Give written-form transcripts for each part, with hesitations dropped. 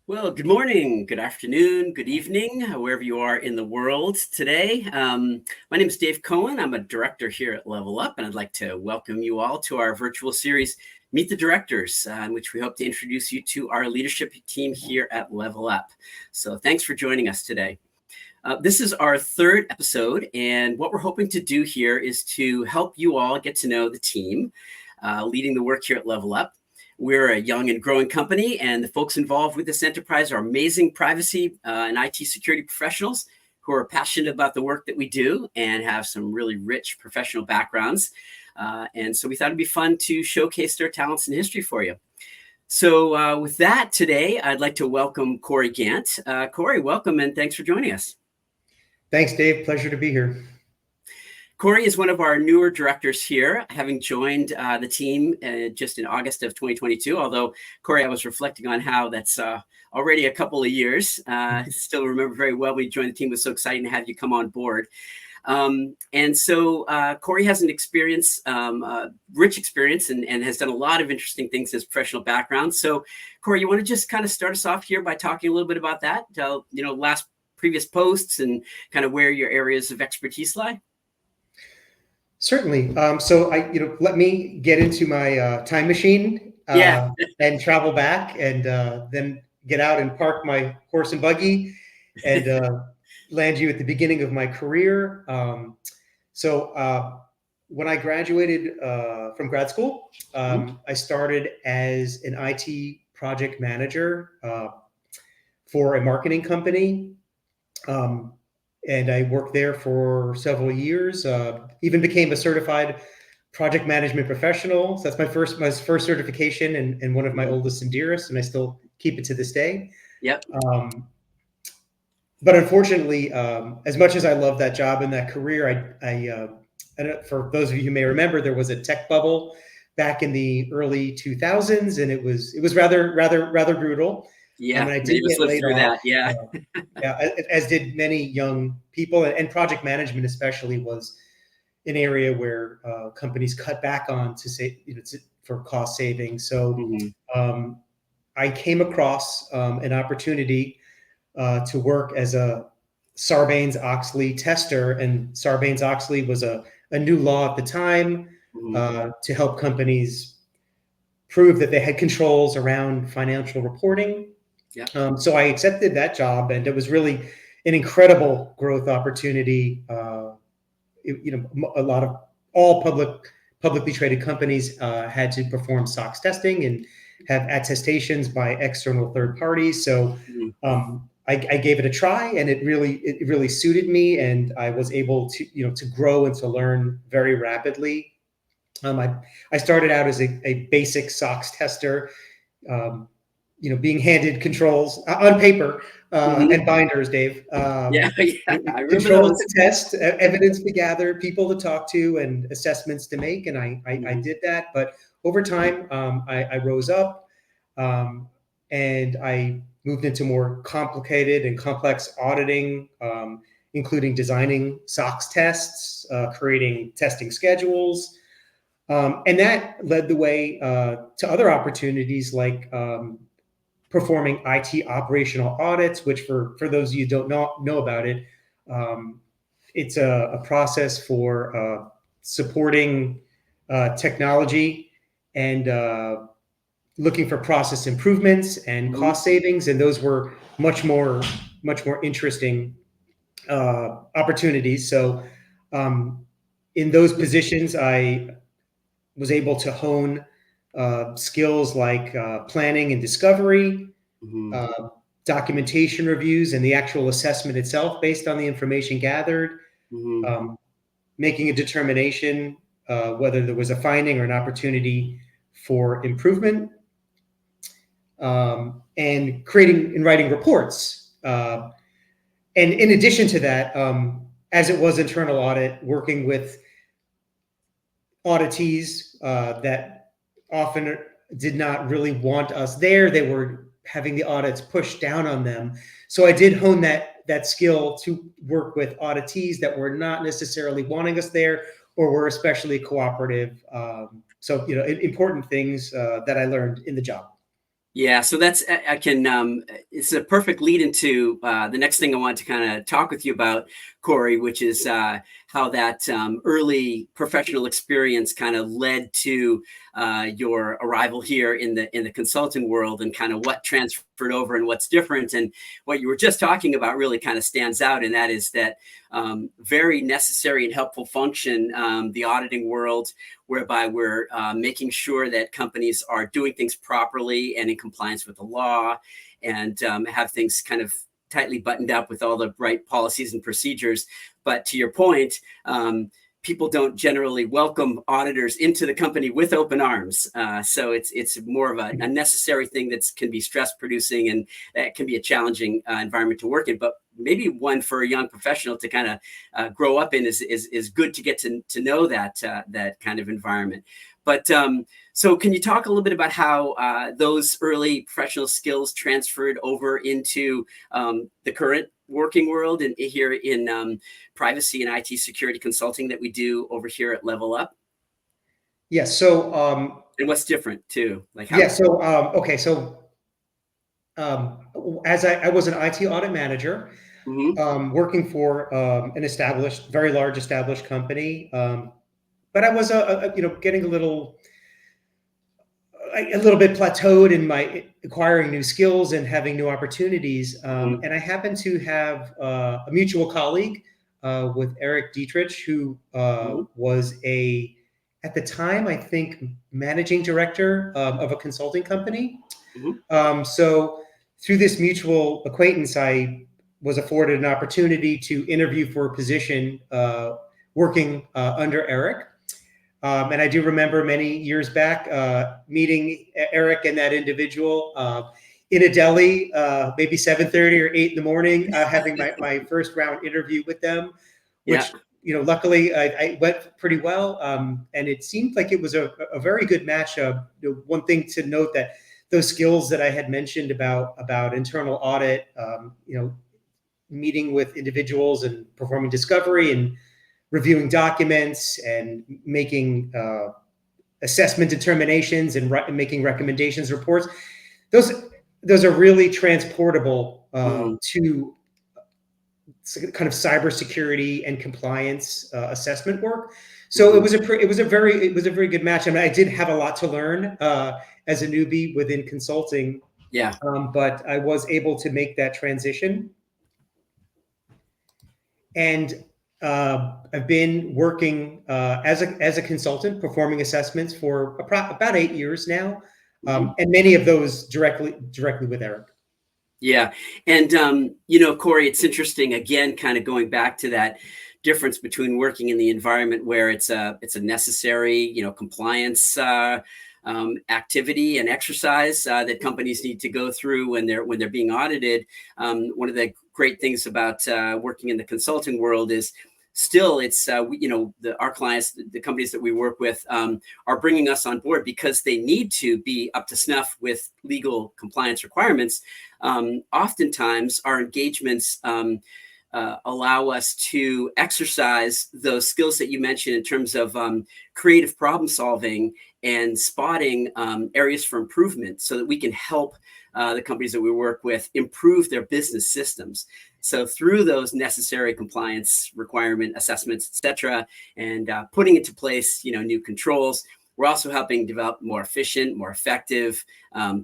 Well, good morning, good afternoon, good evening, wherever you are in the world today. My name is Dave Cohen. I'm a director here at Level Up, and I'd like to welcome you all to our virtual series, Meet the Directors, in which we hope to introduce you to our leadership team here at Level Up. So thanks for joining us today. This is our third episode, and what we're hoping to do here is to help you all get to know the team leading the work here at Level Up. We're a young and growing company, and the folks involved with this enterprise are amazing privacy and IT security professionals who are passionate about the work that we do and have some really rich professional backgrounds. And so we thought it'd be fun to showcase their talents and history for you. So with that, today, I'd like to welcome Corey Gant. Corey, welcome, and thanks for joining us. Thanks, Dave. Pleasure to be here. Corey is one of our newer directors here, having joined the team just in August of 2022. Although, Corey, I was reflecting on how that's already a couple of years. I still remember very well when you joined the team. It was so exciting to have you come on board. And so Corey has an experience, rich experience, and has done a lot of interesting things in his professional background. So, Corey, you want to just kind of start us off here by talking a little bit about that, previous posts and kind of where your areas of expertise lie? Certainly. Let me get into my time machine and travel back, and then get out and park my horse and buggy, and land you at the beginning of my career. When I graduated from grad school, I started as an IT project manager for a marketing company. And I worked there for several years, even became a certified project management professional. So that's my first certification, and one of my oldest and dearest, and I still keep it to this day. Yep. But unfortunately, as much as I love that job and that career, for those of you who may remember, there was a tech bubble back in the early 2000s, and it was rather brutal. Yeah, and I did get laid off. That. Yeah. As did many young people, and project management especially was an area where companies cut back on for cost savings. So I came across an opportunity to work as a Sarbanes-Oxley tester, and Sarbanes-Oxley was a new law at the time to help companies prove that they had controls around financial reporting. Yeah. So I accepted that job, and it was really an incredible growth opportunity. All publicly traded companies had to perform SOX testing and have attestations by external third parties. So I gave it a try, and it really suited me, and I was able to grow and to learn very rapidly. I started out as a basic SOX tester. Being handed controls on paper and binders, Dave. I remember controls those. to test, evidence to gather, people to talk to, and assessments to make. And I did that. But over time, I rose up, and I moved into more complicated and complex auditing, including designing SOX tests, creating testing schedules. And that led the way to other opportunities like performing IT operational audits, which for those of you who don't know about it, it's a process for supporting technology and looking for process improvements and cost savings. And those were much more interesting opportunities. So in those positions, I was able to hone skills like planning and discovery, documentation reviews, and the actual assessment itself based on the information gathered, making a determination whether there was a finding or an opportunity for improvement, and creating and writing reports. And in addition to that, as it was internal audit, working with auditees that often did not really want us there. They were having the audits pushed down on them. So I did hone that skill to work with auditees that were not necessarily wanting us there or were especially cooperative. Important things that I learned in the job. Yeah, so that's I can it's a perfect lead into the next thing I want to kind of talk with you about, Corey, which is how that early professional experience kind of led to your arrival here in the consulting world, and kind of what transferred over and what's different. And what you were just talking about really kind of stands out, and that is that very necessary and helpful function, the auditing world, whereby we're making sure that companies are doing things properly and in compliance with the law, and have things kind of tightly buttoned up with all the right policies and procedures. But to your point, people don't generally welcome auditors into the company with open arms. So it's more of a necessary thing that can be stress producing, and that can be a challenging environment to work in. But maybe one for a young professional to kind of grow up in is good to get to know that that kind of environment. But so can you talk a little bit about how those early professional skills transferred over into the current working world and here in privacy and IT security consulting that we do over here at Level Up? Yes. So, And what's different too? Like how? yeah. So, okay. So, as I was an IT audit manager, Mhm, working for an established, very large established company. But I was, getting a little bit plateaued in my acquiring new skills and having new opportunities. mhm, And I happened to have a mutual colleague with Eric Dietrich, who mhm, was at the time, I think, managing director of a consulting company. mhm, So through this mutual acquaintance, I was afforded an opportunity to interview for a position working under Eric. And I do remember many years back meeting Eric and that individual in a deli, maybe 7:30 or 8 in the morning, having my first round interview with them, yeah. which, luckily I went pretty well. And it seemed like it was a very good match. One thing to note, that those skills that I had mentioned about internal audit, meeting with individuals and performing discovery and reviewing documents and making assessment determinations and making recommendations, reports. Those those are really transportable Mhm, to kind of cybersecurity and compliance assessment work. So mhm, it was a very good match. I mean, I did have a lot to learn as a newbie within consulting, yeah. but I was able to make that transition. And I've been working as a consultant, performing assessments for about 8 years now, Mhm. and many of those directly with Eric. Yeah. And, Corey, it's interesting, again, kind of going back to that difference between working in the environment where it's a necessary, compliance activity and exercise that companies need to go through when they're being audited. One of the great things about working in the consulting world is still it's our clients, the companies that we work with, are bringing us on board because they need to be up to snuff with legal compliance requirements. Oftentimes our engagements allow us to exercise those skills that you mentioned in terms of creative problem solving and spotting areas for improvement, so that we can help the companies that we work with improve their business systems. So through those necessary compliance requirement assessments, et cetera, and putting into place, new controls, we're also helping develop more efficient, more effective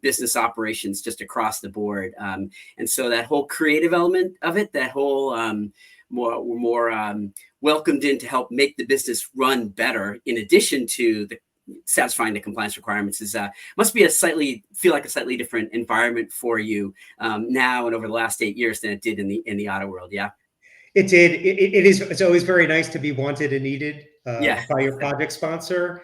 business operations just across the board. And so that whole creative element of it, that whole more welcomed in to help make the business run better, in addition to the satisfying the compliance requirements, is must be feel like a slightly different environment for you now and over the last 8 years than it did in the auto world. Yeah. It did. It is. It's always very nice to be wanted and needed Yeah. by your project sponsor,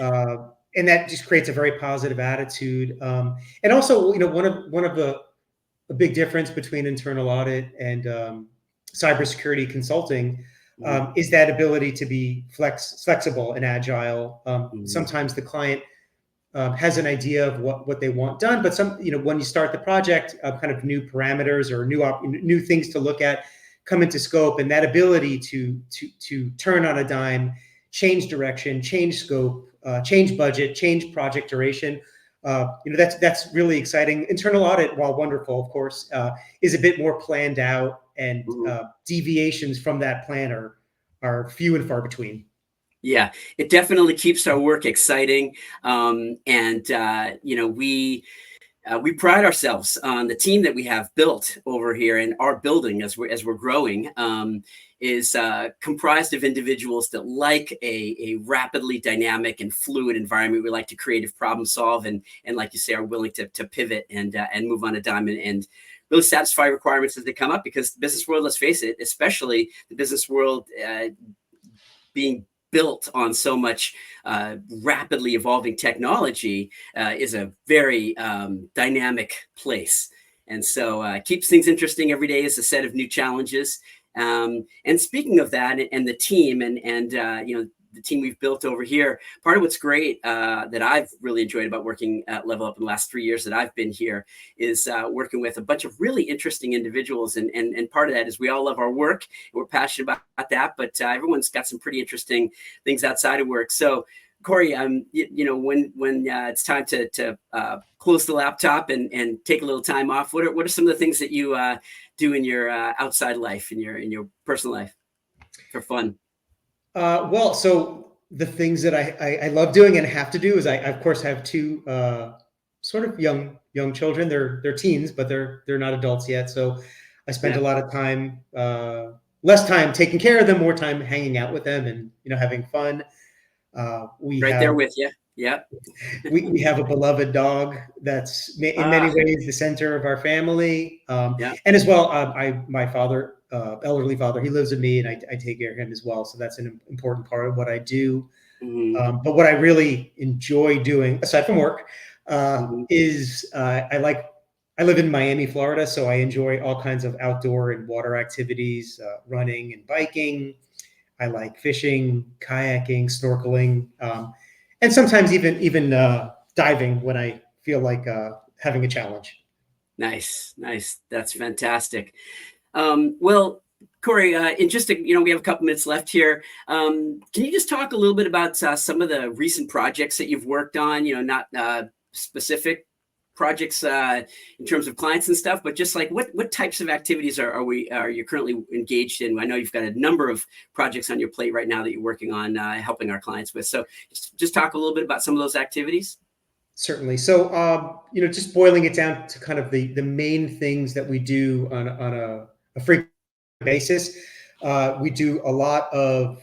uh, and that just creates a very positive attitude. And also, one of the a big difference between internal audit and cybersecurity consulting Mhm, is that ability to be flexible and agile. mhm, Sometimes the client has an idea of what they want done, but when you start the project, kind of new parameters or new things to look at come into scope, and that ability to turn on a dime, change direction, change scope, change budget, change project duration, that's really exciting. Internal audit, while wonderful, of course, is a bit more planned out, and deviations from that plan are few and far between. Yeah, it definitely keeps our work exciting. We pride ourselves on the team that we have built over here, and our building as we're growing is comprised of individuals that like a rapidly dynamic and fluid environment. We like to creative problem solve, and like you say, are willing to pivot and move on a dime, and really satisfy requirements as they come up, because the business world, let's face it, especially the business world being built on so much rapidly evolving technology, is a very dynamic place. And so keeps things interesting. Every day is a set of new challenges. And speaking of that, and the team, and the team we've built over here, part of what's great that I've really enjoyed about working at Level Up in the last 3 years that I've been here is working with a bunch of really interesting individuals. And part of that is we all love our work, and we're passionate about that, but everyone's got some pretty interesting things outside of work. So Corey, when it's time to close the laptop and take a little time off, what are some of the things that you do in your outside life, in your personal life, for fun? Well, so the things that I love doing and have to do is I of course have two sort of young children. They're teens, but they're not adults yet. So I spend a lot of time, less time taking care of them, more time hanging out with them, and having fun. We Right have there with you. Yeah. we have a beloved dog that's in many ways the center of our family. Yeah. And as well, my father, elderly father, he lives with me, and I take care of him as well. So that's an important part of what I do. But what I really enjoy doing, aside from work, is I live in Miami, Florida, so I enjoy all kinds of outdoor and water activities, running and biking. I like fishing, kayaking, snorkeling, and sometimes even diving when I feel like having a challenge. Nice. That's fantastic. Well, Corey, in just we have a couple minutes left here. Can you just talk a little bit about some of the recent projects that you've worked on? Not specific projects in terms of clients and stuff, but just like what types of activities are you currently engaged in? I know you've got a number of projects on your plate right now that you're working on helping our clients with. So just talk a little bit about some of those activities. Certainly. So, just boiling it down to kind of the main things that we do on a frequent basis. We do a lot of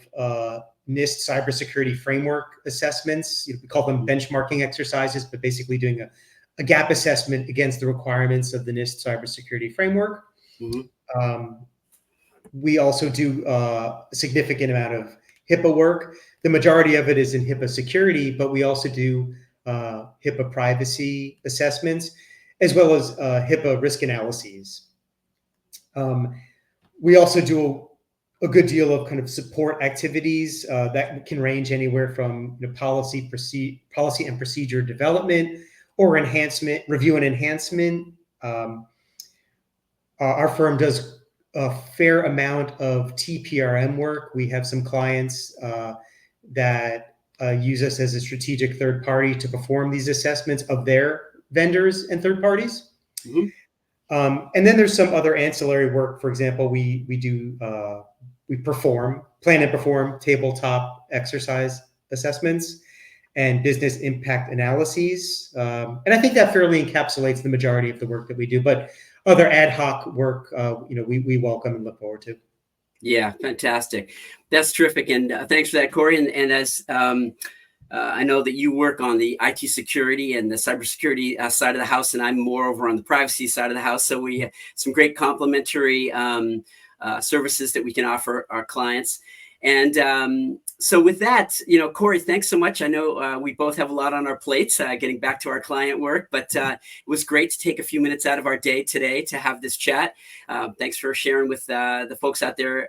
NIST cybersecurity framework assessments. We call them benchmarking exercises, but basically doing a gap assessment against the requirements of the NIST cybersecurity framework. We also do a significant amount of HIPAA work. The majority of it is in HIPAA security, but we also do HIPAA privacy assessments, as well as HIPAA risk analyses. We also do a good deal of kind of support activities that can range anywhere from policy and procedure development or review and enhancement. Our firm does a fair amount of TPRM work. We have some clients that use us as a strategic third party to perform these assessments of their vendors and third parties. And then there's some other ancillary work. For example, we plan and perform tabletop exercise assessments and business impact analyses. And I think that fairly encapsulates the majority of the work that we do. But other ad hoc work, we welcome and look forward to. Yeah, fantastic. That's terrific. And thanks for that, Corey. And as I know that you work on the IT security and the cybersecurity side of the house, and I'm more over on the privacy side of the house. So we have some great complementary services that we can offer our clients. And so with that, Corey, thanks so much. I know we both have a lot on our plates getting back to our client work, but it was great to take a few minutes out of our day today to have this chat. Thanks for sharing with the folks out there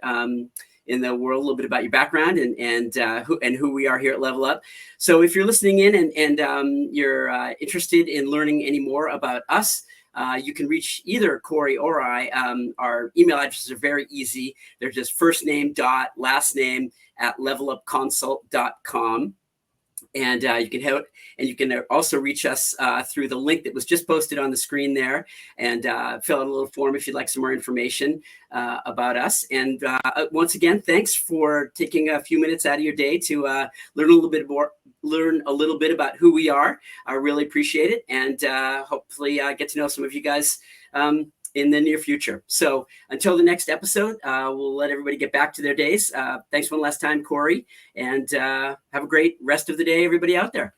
in the world a little bit about your background and who we are here at Level Up. So if you're listening in and you're interested in learning any more about us, you can reach either Corey or I. Our email addresses are very easy. They're just first name dot last name at levelupconsult.com. And you can also reach us through the link that was just posted on the screen there, and fill out a little form if you'd like some more information about us. And once again, thanks for taking a few minutes out of your day to learn a little bit about who we are. I really appreciate it, and hopefully get to know some of you guys in the near future. So until the next episode, we'll let everybody get back to their days. Thanks one last time, Corey, and have a great rest of the day, everybody out there.